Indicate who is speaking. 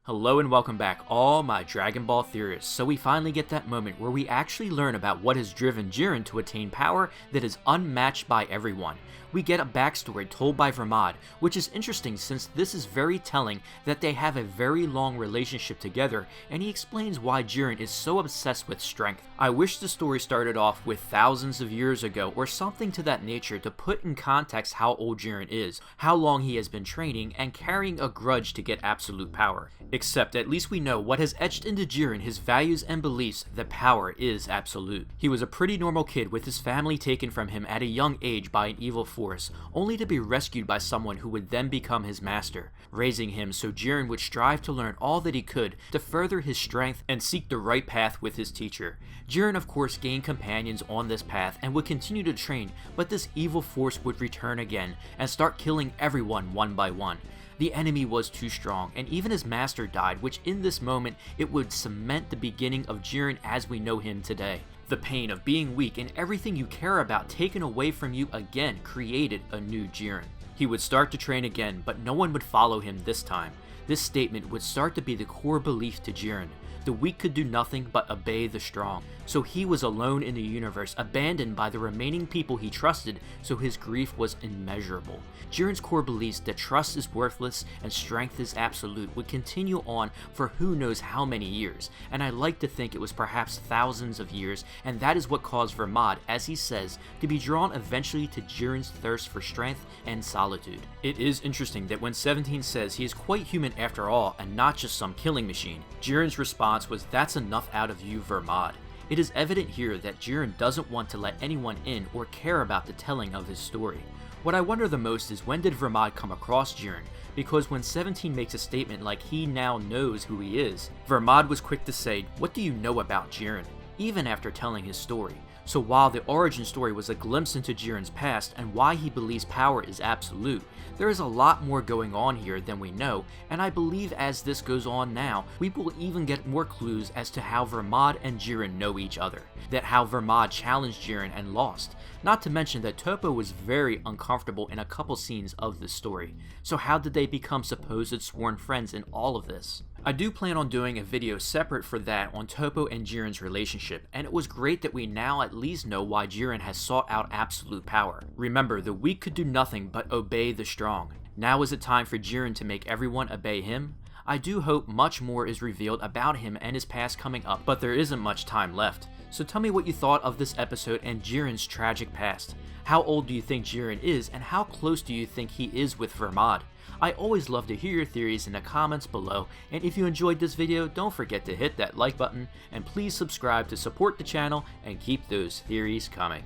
Speaker 1: Hello and welcome back, all my Dragon Ball theorists. So we finally get that moment where we actually learn about what has driven Jiren to attain power that is unmatched by everyone. We get a backstory told by Vermoud, which is interesting since this is very telling that they have a very long relationship together, and he explains why Jiren is so obsessed with strength. I wish the story started off with thousands of years ago or something to that nature to put in context how old Jiren is, how long he has been training, and carrying a grudge to get absolute power. Except at least we know what has etched into Jiren his values and beliefs that power is absolute. He was a pretty normal kid with his family taken from him at a young age by an evil force, only to be rescued by someone who would then become his master, raising him so Jiren would strive to learn all that he could to further his strength and seek the right path with his teacher. Jiren of course gained companions on this path and would continue to train, but this evil force would return again and start killing everyone one by one. The enemy was too strong, and even his master died, which in this moment it would cement the beginning of Jiren as we know him today. The pain of being weak and everything you care about taken away from you again created a new Jiren. He would start to train again, but no one would follow him this time. This statement would start to be the core belief to Jiren. The weak could do nothing but obey the strong. So he was alone in the universe, abandoned by the remaining people he trusted, so his grief was immeasurable. Jiren's core beliefs that trust is worthless and strength is absolute would continue on for who knows how many years, and I like to think it was perhaps thousands of years, and that is what caused Vermoud, as he says, to be drawn eventually to Jiren's thirst for strength and solitude. It is interesting that when 17 says he is quite human after all and not just some killing machine, Jiren's response was, "That's enough out of you, Vermoud." It is evident here that Jiren doesn't want to let anyone in or care about the telling of his story. What I wonder the most is when did Vermoud come across Jiren, because when 17 makes a statement like he now knows who he is, Vermoud was quick to say, "What do you know about Jiren?" even after telling his story. So while the origin story was a glimpse into Jiren's past and why he believes power is absolute, there is a lot more going on here than we know, and I believe as this goes on now, we will even get more clues as to how Vermoud and Jiren know each other, that how Vermoud challenged Jiren and lost, not to mention that Toppo was very uncomfortable in a couple scenes of this story. So how did they become supposed sworn friends in all of this? I do plan on doing a video separate for that on Toppo and Jiren's relationship, and it was great that we now at least know why Jiren has sought out absolute power. Remember, the weak could do nothing but obey the strong. Now is it time for Jiren to make everyone obey him? I do hope much more is revealed about him and his past coming up, but there isn't much time left. So tell me what you thought of this episode and Jiren's tragic past. How old do you think Jiren is, and how close do you think he is with Vermoud? I always love to hear your theories in the comments below, and if you enjoyed this video, don't forget to hit that like button, and please subscribe to support the channel and keep those theories coming.